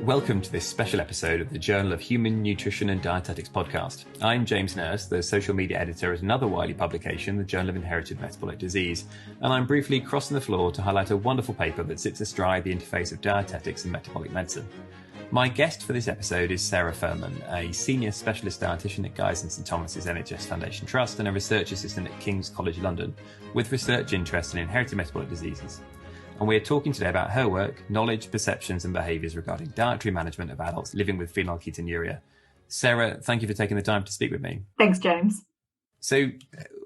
Welcome to this special episode of the Journal of Human Nutrition and Dietetics podcast. I'm James Nurse, the social media editor at another widely publication, the Journal of Inherited Metabolic Disease, and I'm briefly crossing the floor to highlight a wonderful paper that sits astride the interface of dietetics and metabolic medicine. My guest for this episode is Sarah Firman, a senior specialist dietitian at Guy's and St Thomas's NHS Foundation Trust and a research assistant at King's College London, with research interest in inherited metabolic diseases. And we're talking today about her work, knowledge, perceptions and behaviours regarding dietary management of adults living with phenylketonuria. Sarah, thank you for taking the time to speak with me. Thanks, James. So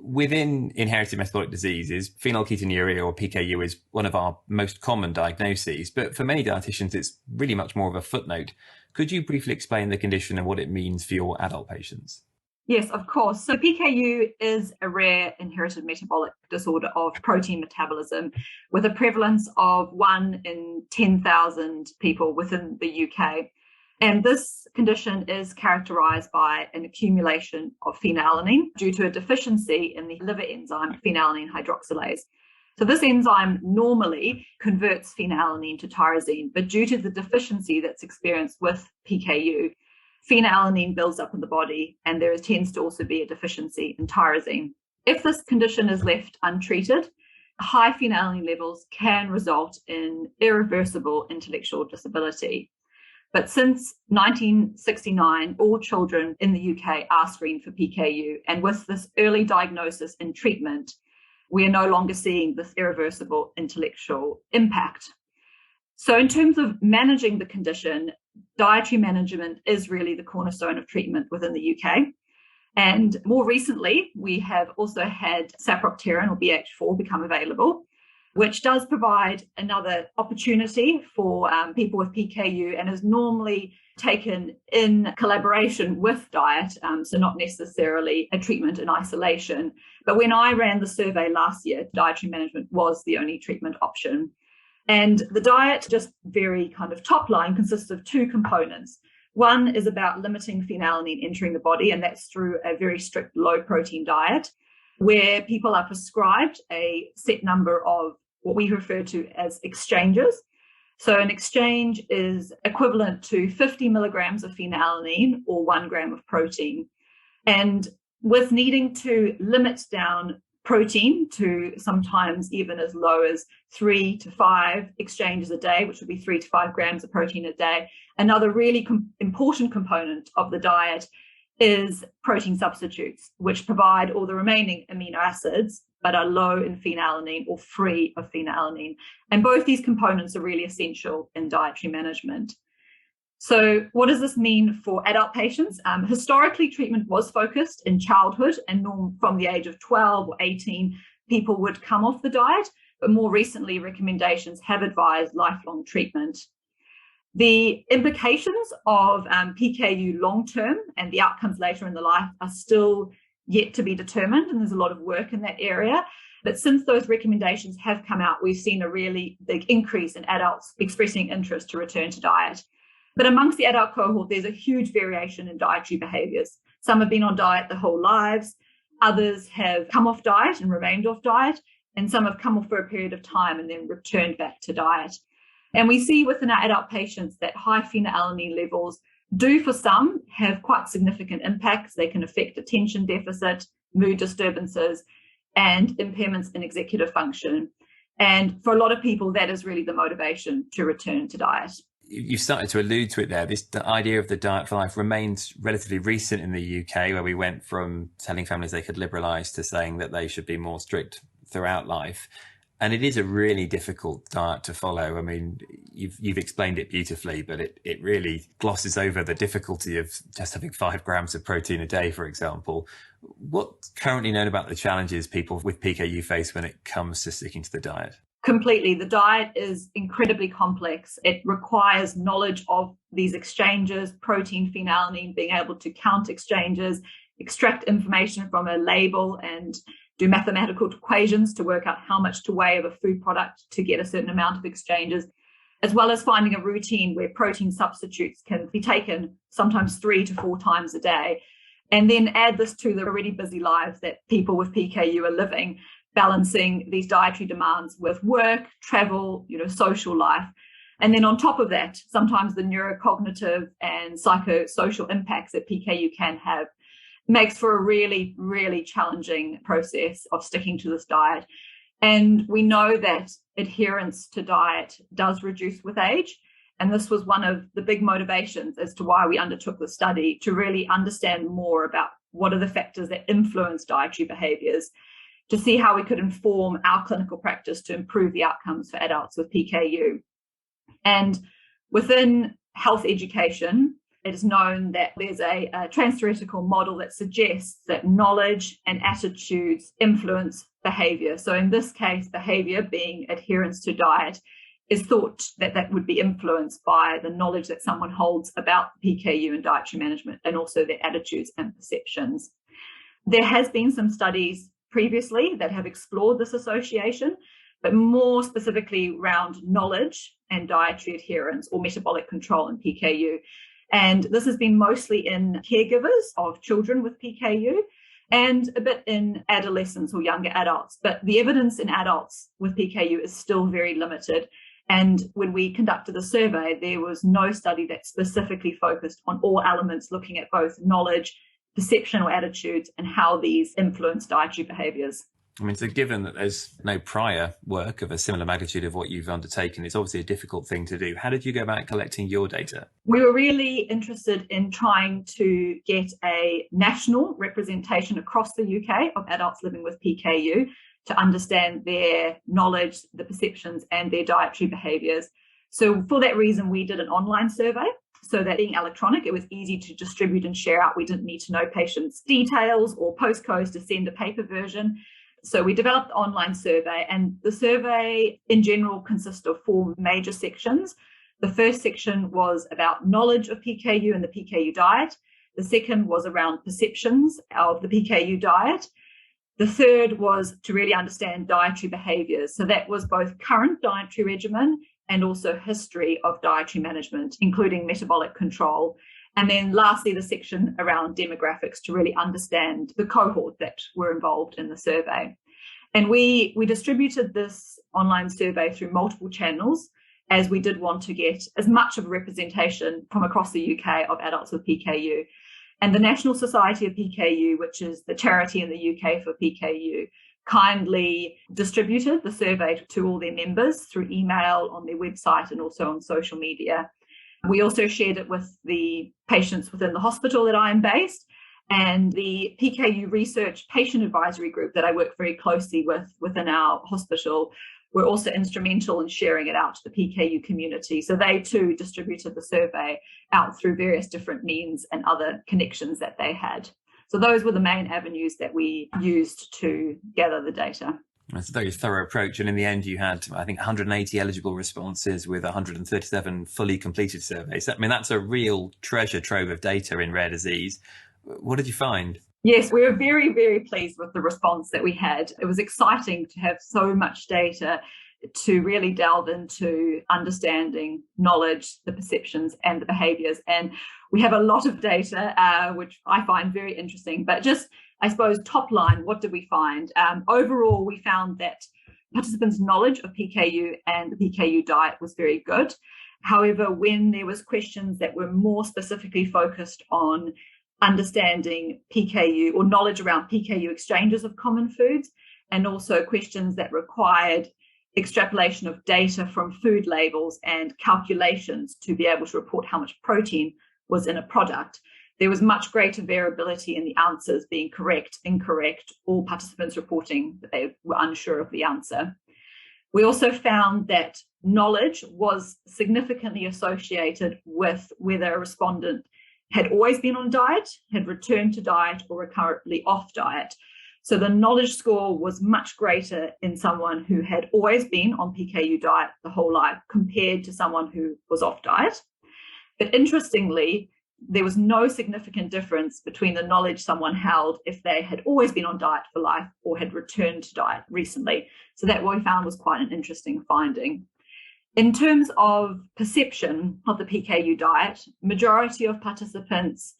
within inherited metabolic diseases, phenylketonuria or PKU is one of our most common diagnoses, but for many dietitians, it's really much more of a footnote. Could you briefly explain the condition and what it means for your adult patients? Yes, of course. So PKU is a rare inherited metabolic disorder of protein metabolism with a prevalence of 1 in 10,000 people within the UK. And this condition is characterized by an accumulation of phenylalanine due to a deficiency in the liver enzyme phenylalanine hydroxylase. So this enzyme normally converts phenylalanine to tyrosine, but due to the deficiency that's experienced with PKU, phenylalanine builds up in the body, and there tends to also be a deficiency in tyrosine. If this condition is left untreated, high phenylalanine levels can result in irreversible intellectual disability. But since 1969, all children in the UK are screened for PKU, and with this early diagnosis and treatment, we are no longer seeing this irreversible intellectual impact. So in terms of managing the condition, dietary management is really the cornerstone of treatment within the UK. And more recently, we have also had sapropterin or BH4 become available, which does provide another opportunity for people with PKU and is normally taken in collaboration with diet, so not necessarily a treatment in isolation. But when I ran the survey last year, dietary management was the only treatment option. And the diet, just very kind of top line, consists of two components. One is about limiting phenylalanine entering the body, and that's through a very strict low protein diet, where people are prescribed a set number of what we refer to as exchanges. So an exchange is equivalent to 50 milligrams of phenylalanine or 1 gram of protein. And with needing to limit down protein to sometimes even as low as 3 to 5 exchanges a day, which would be 3 to 5 grams of protein a day. Another really important component of the diet is protein substitutes, which provide all the remaining amino acids, but are low in phenylalanine or free of phenylalanine. And both these components are really essential in dietary management. So what does this mean for adult patients? Historically, treatment was focused in childhood, and from the age of 12 or 18, people would come off the diet. But more recently, recommendations have advised lifelong treatment. The implications of PKU long-term and the outcomes later in the life are still yet to be determined, and there's a lot of work in that area. But since those recommendations have come out, we've seen a really big increase in adults expressing interest to return to diet. But amongst the adult cohort, there's a huge variation in dietary behaviours. Some have been on diet their whole lives, others have come off diet and remained off diet, and some have come off for a period of time and then returned back to diet. And we see within our adult patients that high phenylalanine levels do for some have quite significant impacts. They can affect attention deficit, mood disturbances, and impairments in executive function. And for a lot of people, that is really the motivation to return to diet. You started to allude to it there. The idea of the diet for life remains relatively recent in the UK, where we went from telling families they could liberalise to saying that they should be more strict throughout life. And it is a really difficult diet to follow. I mean, you've explained it beautifully, but it really glosses over the difficulty of just having 5 grams of protein a day, for example. What's currently known about the challenges people with PKU face when it comes to sticking to the diet? Completely. The diet is incredibly complex. It requires knowledge of these exchanges, protein, phenylalanine, being able to count exchanges, extract information from a label and do mathematical equations to work out how much to weigh of a food product to get a certain amount of exchanges, as well as finding a routine where protein substitutes can be taken sometimes 3 to 4 times a day. And then add this to the already busy lives that people with PKU are living, balancing these dietary demands with work, travel, social life. And then on top of that, sometimes the neurocognitive and psychosocial impacts that PKU can have makes for a really, really challenging process of sticking to this diet. And we know that adherence to diet does reduce with age. And this was one of the big motivations as to why we undertook the study, to really understand more about what are the factors that influence dietary behaviours, to see how we could inform our clinical practice to improve the outcomes for adults with PKU. And within health education, it is known that there's a trans-theoretical model that suggests that knowledge and attitudes influence behaviour. So in this case, behaviour being adherence to diet is thought that that would be influenced by the knowledge that someone holds about PKU and dietary management, and also their attitudes and perceptions. There has been some studies previously that have explored this association, but more specifically around knowledge and dietary adherence or metabolic control in PKU. And this has been mostly in caregivers of children with PKU and a bit in adolescents or younger adults. But the evidence in adults with PKU is still very limited. And when we conducted the survey, there was no study that specifically focused on all elements, looking at both knowledge, perception or attitudes, and how these influence dietary behaviours. I mean, so given that there's no prior work of a similar magnitude of what you've undertaken, it's obviously a difficult thing to do. How did you go about collecting your data? We were really interested in trying to get a national representation across the UK of adults living with PKU to understand their knowledge, the perceptions, and their dietary behaviours. So for that reason, we did an online survey. So that being electronic, it was easy to distribute and share out. We didn't need to know patients' details or postcodes to send a paper version. So we developed an online survey, and the survey in general consists of 4 major sections. The first section was about knowledge of PKU and the PKU diet. The second was around perceptions of the PKU diet. The third was to really understand dietary behaviours. So that was both current dietary regimen and also history of dietary management, including metabolic control. And then lastly, the section around demographics to really understand the cohort that were involved in the survey. And we distributed this online survey through multiple channels, as we did want to get as much of a representation from across the UK of adults with PKU. And the National Society of PKU, which is the charity in the UK for PKU, kindly distributed the survey to all their members through email, on their website, and also on social media. We also shared it with the patients within the hospital that I am based, and the PKU Research Patient Advisory Group that I work very closely with within our hospital were also instrumental in sharing it out to the PKU community. So they too distributed the survey out through various different means and other connections that they had. So those were the main avenues that we used to gather the data. It's a very thorough approach. And in the end, you had, I think, 180 eligible responses with 137 fully completed surveys. I mean, that's a real treasure trove of data in rare disease. What did you find? Yes, we were very, very pleased with the response that we had. It was exciting to have so much data to really delve into understanding knowledge, the perceptions, and the behaviours. And we have a lot of data, which I find very interesting. But just, I suppose, top line, what did we find? Overall, we found that participants' knowledge of PKU and the PKU diet was very good. However, when there was questions that were more specifically focused on understanding PKU or knowledge around PKU exchanges of common foods, and also questions that required extrapolation of data from food labels and calculations to be able to report how much protein was in a product, there was much greater variability in the answers being correct, incorrect, or participants reporting that they were unsure of the answer. We also found that knowledge was significantly associated with whether a respondent had always been on diet, had returned to diet, or were currently off diet. So the knowledge score was much greater in someone who had always been on PKU diet the whole life compared to someone who was off diet. But interestingly, there was no significant difference between the knowledge someone held if they had always been on diet for life or had returned to diet recently. So that what we found was quite an interesting finding. In terms of perception of the PKU diet, majority of participants,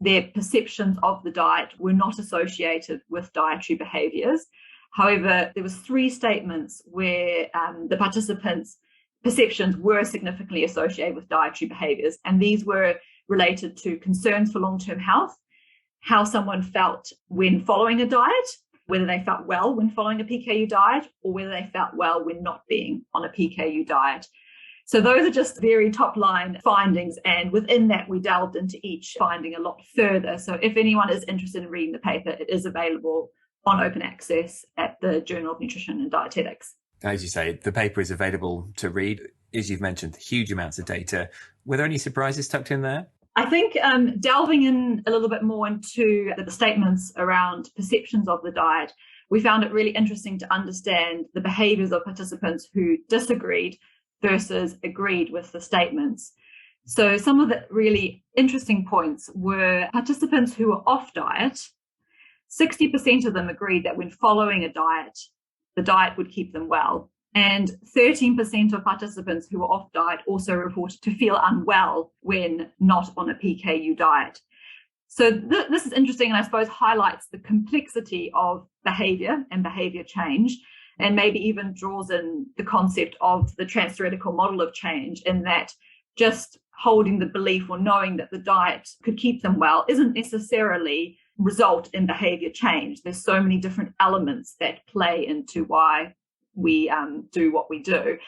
their perceptions of the diet were not associated with dietary behaviours. However, there was 3 statements where the participants perceptions were significantly associated with dietary behaviours, and these were related to concerns for long-term health, how someone felt when following a diet, whether they felt well when following a PKU diet, or whether they felt well when not being on a PKU diet. So those are just very top line findings. And within that, we delved into each finding a lot further. So if anyone is interested in reading the paper, it is available on open access at the Journal of Nutrition and Dietetics. As you say, the paper is available to read. As you've mentioned, huge amounts of data. Were there any surprises tucked in there? I think delving in a little bit more into the statements around perceptions of the diet, we found it really interesting to understand the behaviours of participants who disagreed versus agreed with the statements. So some of the really interesting points were participants who were off diet. 60% of them agreed that when following a diet, the diet would keep them well. And 13% of participants who were off diet also reported to feel unwell when not on a PKU diet. So this is interesting, and I suppose highlights the complexity of behaviour and behaviour change, and maybe even draws in the concept of the trans-theoretical model of change, in that just holding the belief or knowing that the diet could keep them well isn't necessarily result in behaviour change. There's so many different elements that play into why we do what we do.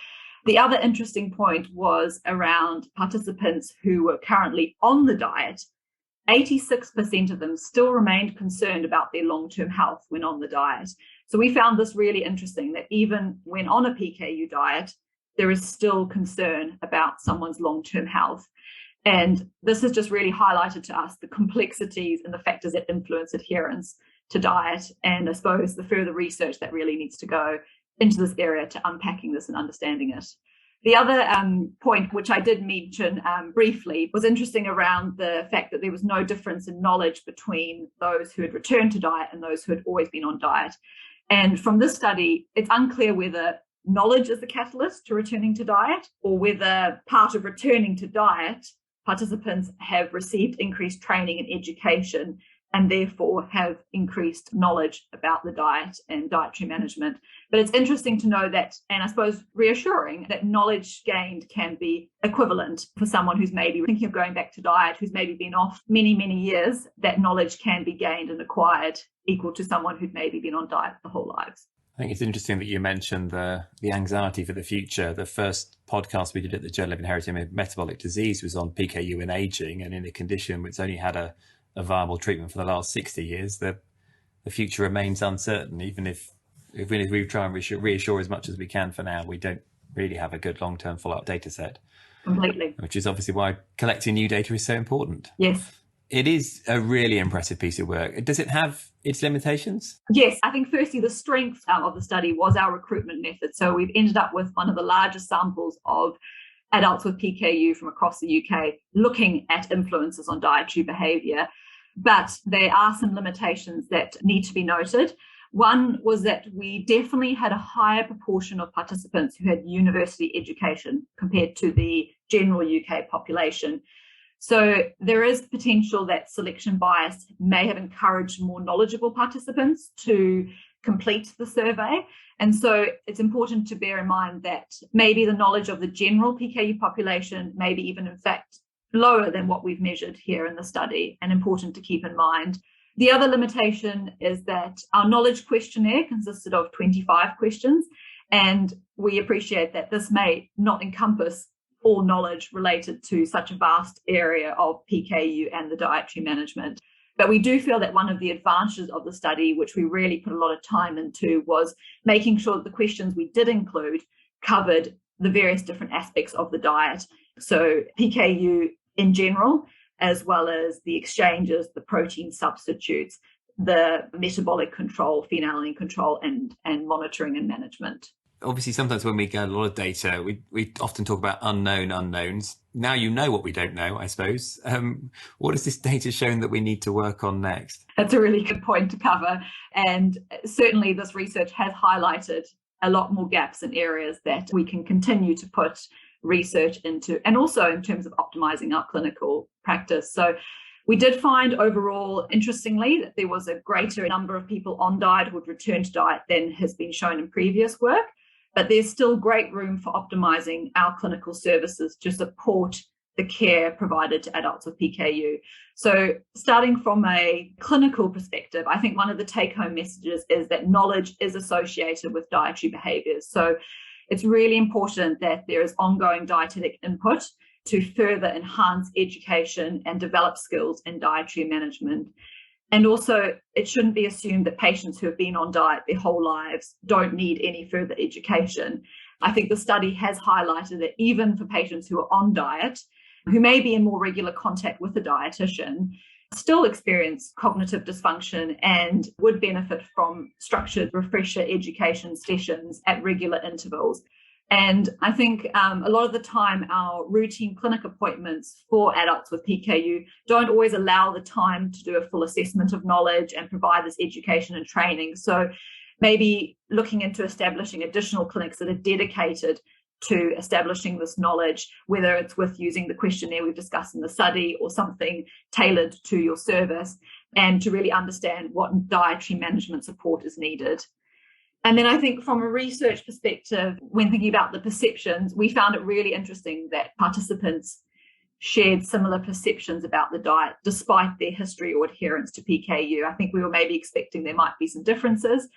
The other interesting point was around participants who were currently on the diet. 86% of them still remained concerned about their long-term health when on the diet. So we found this really interesting, that even when on a PKU diet, there is still concern about someone's long-term health. And this has just really highlighted to us the complexities and the factors that influence adherence to diet, and I suppose the further research that really needs to go into this area to unpacking this and understanding it. The other point, which I did mention briefly, was interesting around the fact that there was no difference in knowledge between those who had returned to diet and those who had always been on diet. And from this study, it's unclear whether knowledge is the catalyst to returning to diet, or whether part of returning to diet, participants have received increased training and education and therefore have increased knowledge about the diet and dietary management. But it's interesting to know that, and I suppose reassuring, that knowledge gained can be equivalent for someone who's maybe thinking of going back to diet, who's maybe been off many, many years. That knowledge can be gained and acquired equal to someone who'd maybe been on diet their whole lives. I think it's interesting that you mentioned the anxiety for the future. The first podcast we did at the Journal of Inherited Metabolic Disease was on PKU and aging, and in a condition which only had a viable treatment for the last 60 years, the future remains uncertain. Even if we try and reassure as much as we can for now, we don't really have a good long-term follow-up data set. Completely. Which is obviously why collecting new data is so important. Yes. It is a really impressive piece of work. Does it have its limitations? Yes, I think firstly, the strength of the study was our recruitment method. So we've ended up with one of the largest samples of adults with PKU from across the UK looking at influences on dietary behaviour. But there are some limitations that need to be noted. One was that we definitely had a higher proportion of participants who had university education compared to the general UK population. So there is potential that selection bias may have encouraged more knowledgeable participants to complete the survey. And so it's important to bear in mind that maybe the knowledge of the general PKU population may be even in fact lower than what we've measured here in the study, and important to keep in mind. The other limitation is that our knowledge questionnaire consisted of 25 questions, and we appreciate that this may not encompass all knowledge related to such a vast area of PKU and the dietary management. But we do feel that one of the advantages of the study, which we really put a lot of time into, was making sure that the questions we did include covered the various different aspects of the diet. So PKU in general, as well as the exchanges, the protein substitutes, the metabolic control, phenylalanine control, and monitoring and management. Obviously, sometimes when we get a lot of data, we often talk about unknown unknowns. Now you know what we don't know, I suppose. What has this data shown that we need to work on next? That's a really good point to cover. And certainly this research has highlighted a lot more gaps in areas that we can continue to put research into, and also in terms of optimizing our clinical practice. So we did find overall, interestingly, that there was a greater number of people on diet who would return to diet than has been shown in previous work. but there's still great room for optimizing our clinical services to support the care provided to adults with PKU. So starting from a clinical perspective, I think one of the take-home messages is that knowledge is associated with dietary behaviours. So it's really important that there is ongoing dietetic input to further enhance education and develop skills in dietary management. And also, it shouldn't be assumed that patients who have been on diet their whole lives don't need any further education. I think the study has highlighted that even for patients who are on diet, who may be in more regular contact with a dietitian, still experience cognitive dysfunction and would benefit from structured refresher education sessions at regular intervals. And I think a lot of the time our routine clinic appointments for adults with PKU don't always allow the time to do a full assessment of knowledge and provide this education and training. So maybe looking into establishing additional clinics that are dedicated to establishing this knowledge, whether it's with using the questionnaire we've discussed in the study or something tailored to your service, and to really understand what dietary management support is needed. And then I think from a research perspective, when thinking about the perceptions, we found it really interesting that participants shared similar perceptions about the diet despite their history or adherence to PKU. I think we were maybe expecting there might be some differences.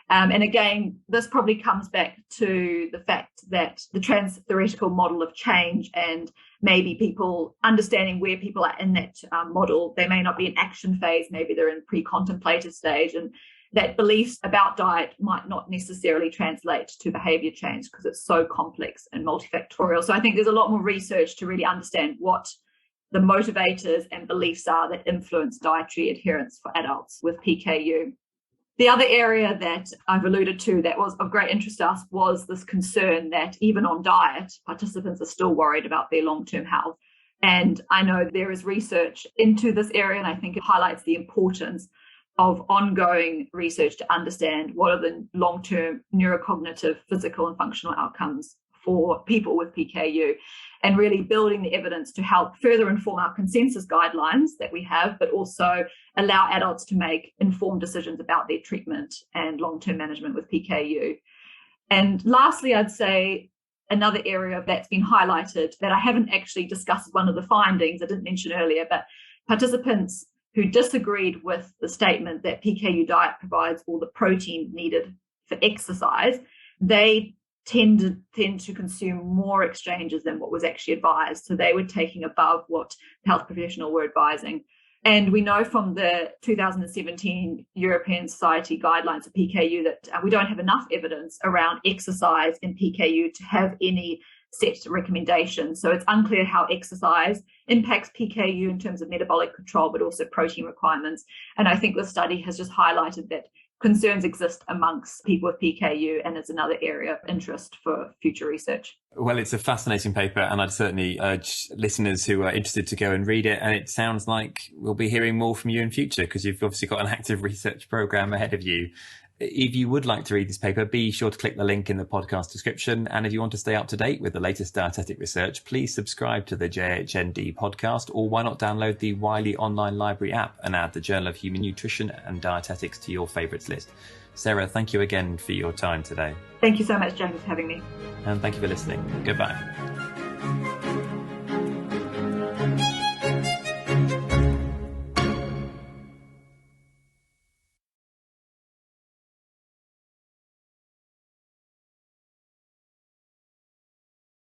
And again, this probably comes back to the fact that the trans-theoretical model of change and maybe people understanding where people are in that model, they may not be in action phase, maybe they're in pre-contemplative stage, and that beliefs about diet might not necessarily translate to behaviour change because it's so complex and multifactorial. So I think there's a lot more research to really understand what the motivators and beliefs are that influence dietary adherence for adults with PKU. The other area that I've alluded to that was of great interest to us was this concern that even on diet, participants are still worried about their long-term health. And I know there is research into this area, and I think it highlights the importance of ongoing research to understand what are the long-term neurocognitive, physical and functional outcomes for people with PKU, and really building the evidence to help further inform our consensus guidelines that we have, but also allow adults to make informed decisions about their treatment and long-term management with PKU. And lastly, I'd say another area that's been highlighted that I haven't actually discussed as one of the findings, I didn't mention earlier, but participants who disagreed with the statement that PKU diet provides all the protein needed for exercise, they tend to consume more exchanges than what was actually advised. So they were taking above what the health professional were advising. And we know from the 2017 European Society guidelines of PKU that we don't have enough evidence around exercise in PKU to have any set recommendations. So it's unclear how exercise impacts PKU in terms of metabolic control, but also protein requirements. And I think the study has just highlighted that concerns exist amongst people with PKU, and it's another area of interest for future research. Well, it's a fascinating paper, and I'd certainly urge listeners who are interested to go and read it. And it sounds like we'll be hearing more from you in future because you've obviously got an active research program ahead of you. If you would like to read this paper, be sure to click the link in the podcast description. And if you want to stay up to date with the latest dietetic research, please subscribe to the JHND podcast, or why not download the Wiley online library app and add the Journal of Human Nutrition and Dietetics to your favourites list. Sarah, thank you again for your time today. Thank you so much, James, for having me. And thank you for listening. Goodbye.